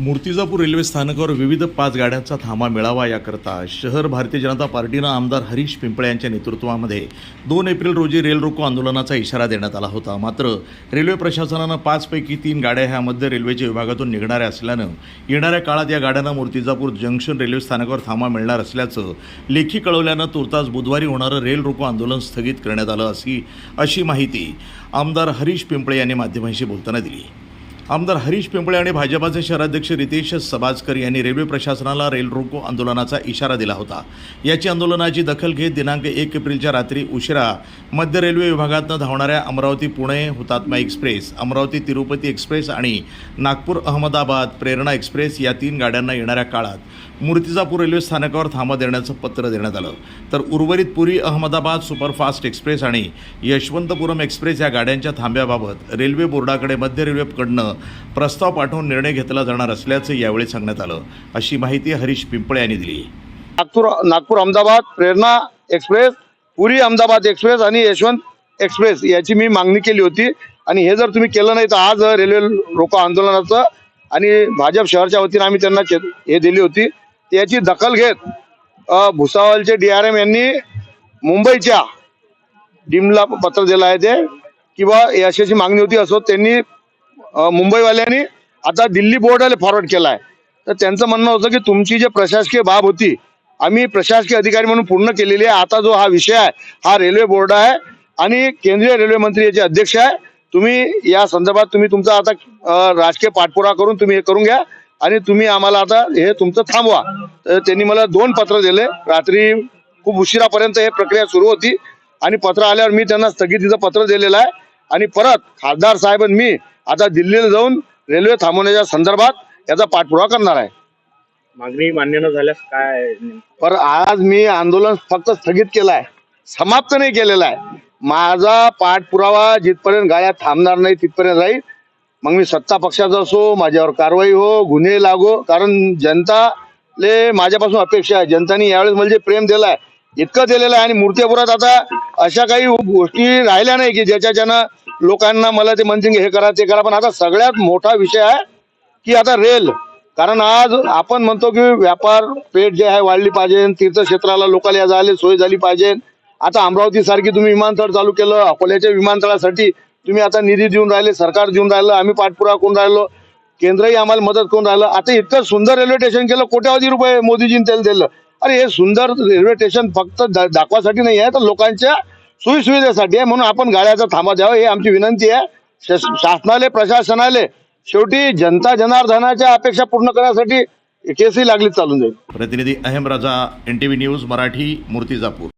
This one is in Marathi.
मूर्तिजापूर रेल्वे स्थानकावर विविध 5 गाड्यांचा थांबा मिळावा याकरता शहर भारतीय जनता पार्टीनं आमदार हरीश पिंपळे यांच्या नेतृत्वामध्ये 2 एप्रिल रोजी रेल रोको आंदोलनाचा इशारा देण्यात आला होता। मात्र रेल्वे प्रशासनानं 5 पैकी 3 गाड्या ह्या मध्य रेल्वेच्या विभागातून निघणाऱ्या असल्यानं येणाऱ्या काळात या गाड्यांना मूर्तिजापूर जंक्शन रेल्वे स्थानकावर थांबा मिळणार असल्याचं लेखी कळवल्यानं तुर्तास बुधवारी होणारं रेल रोको आंदोलन स्थगित करण्यात आलं अशी माहिती आमदार हरीश पिंपळे यांनी माध्यमांशी बोलताना दिली। आमदार हरीश पिंपळे आणि भाजपाचे शहराध्यक्ष रितेश सबाजकर यांनी रेल्वे प्रशासनाला रेल रोको आंदोलनाचा इशारा दिला होता। याची आंदोलनाची दखल घेत दिनांक 1 एप्रिलच्या रात्री उशिरा मध्य रेल्वे विभागातून धावणाऱ्या अमरावती पुणे हुतात्मा एक्सप्रेस, अमरावती तिरुपती एक्सप्रेस आणि नागपूर अहमदाबाद प्रेरणा एक्सप्रेस या 3 गाड्यांना येणाऱ्या काळात मूर्तिजापूर रेल्वे स्थानकावर थांबा देण्याचं पत्र देण्यात आलं। तर उर्वरित पुरी अहमदाबाद सुपरफास्ट एक्सप्रेस आणि यशवंतपुरम एक्सप्रेस या गाड्यांच्या थांब्याबाबत रेल्वे बोर्डाकडे मध्य रेल्वेकडनं प्रस्ताव पाठवून निर्णय घेतला जाणार असल्याचं यावेळी सांगण्यात आलं, अशी माहिती हरीश पिंपळे यांनी दिली। नागपूर अहमदाबाद प्रेरणा एक्सप्रेस, पुरी अहमदाबाद एक्सप्रेस आणि यशवंत एक्सप्रेस याची मी मागणी केली होती आणि हे जर तुम्ही केलं नाही तर आज रेल्वे रोको आंदोलनाचं आणि भाजप शहरच्या वतीने आम्ही त्यांना हे दिली होती। त्याची दखल घेत भुसावळचे DRM यांनी मुंबईच्या डीमला पत्र दिलं आहे ते किंवा अशी मागणी होती असो त्यांनी मुंबईवाल्यांनी आता दिल्ली बोर्डाला फॉरवर्ड केला आहे। तर त्यांचं म्हणणं होतं की तुमची जे प्रशासकीय बाब होती आम्ही प्रशासकीय अधिकारी म्हणून पूर्ण केलेली आहे। आता जो हा विषय आहे हा रेल्वे बोर्ड आहे आणि केंद्रीय रेल्वे मंत्री याचे अध्यक्ष आहे। तुम्ही या संदर्भात तुम्ही तुमचा आता राजकीय पाठपुरावा करून तुम्ही हे करून घ्या आणि तुम्ही आम्हाला आता हे तुमचं थांबवा। तर त्यांनी मला 2 पत्र दिले। रात्री खूप उशिरापर्यंत हे प्रक्रिया सुरू होती आणि पत्र आल्यावर मी त्यांना स्थगितीचं पत्र दिलेलं आहे आणि परत खासदार साहेब आणि मी आता दिल्लीला जाऊन रेल्वे थांबवण्याच्या संदर्भात याचा पाठपुरावा करणार आहे। मागणी मान्य न झाल्यास काय? पर आज मी आंदोलन फक्त स्थगित केलं आहे, समाप्त नाही केलेलं आहे। माझा पाठपुरावा जिथपर्यंत गाड्या थांबणार नाही तिथपर्यंत राहील। मग मी सत्ता पक्षाचा असो, माझ्यावर कारवाई हो, गुन्हे लागो, कारण जनताले माझ्यापासून अपेक्षा आहे। जनताने यावेळेस मला जे प्रेम दिलं आहे इतकं दिलेलं आहे आणि मूर्तिजापुरात आता अशा काही गोष्टी राहिल्या नाही की ज्याच्यानं लोकांना मला ते म्हणतील हे करा ते करा। पण आता सगळ्यात मोठा विषय आहे की आता रेल, कारण आज आपण म्हणतो की व्यापार पेठ जे आहे वाढली पाहिजे, तीर्थक्षेत्राला लोकांना या जायला सोय झाली पाहिजे। आता अमरावती सारखी तुम्ही विमानतळ चालू केलं, अकोल्याच्या विमानतळासाठी तुम्ही आता निधी देऊन राहिले, सरकार देऊन राहिलं, आम्ही पाठपुरावा करून राहिलो, केंद्रही आम्हाला मदत करून राहिलं। आता इतकं सुंदर रेल्वे स्टेशन केलं, कोट्यावधी रुपये मोदीजींनी त्याला दिलं। अरे हे सुंदर रेल्वे स्टेशन फक्त दाखवासाठी नाही आहे तर लोकांच्या सोयीसुविधेसाठी आहे। म्हणून आपण गाड्याचा थांबा द्यावा ही आमची विनंती आहे शासनाले, प्रशासनाले। शेवटी जनता जनार्दनाच्या अपेक्षा पूर्ण करण्यासाठी केसही लागली चालून जाईल। प्रतिनिधी अहम राजा, NTV न्यूज मराठी, मूर्तिजापूर।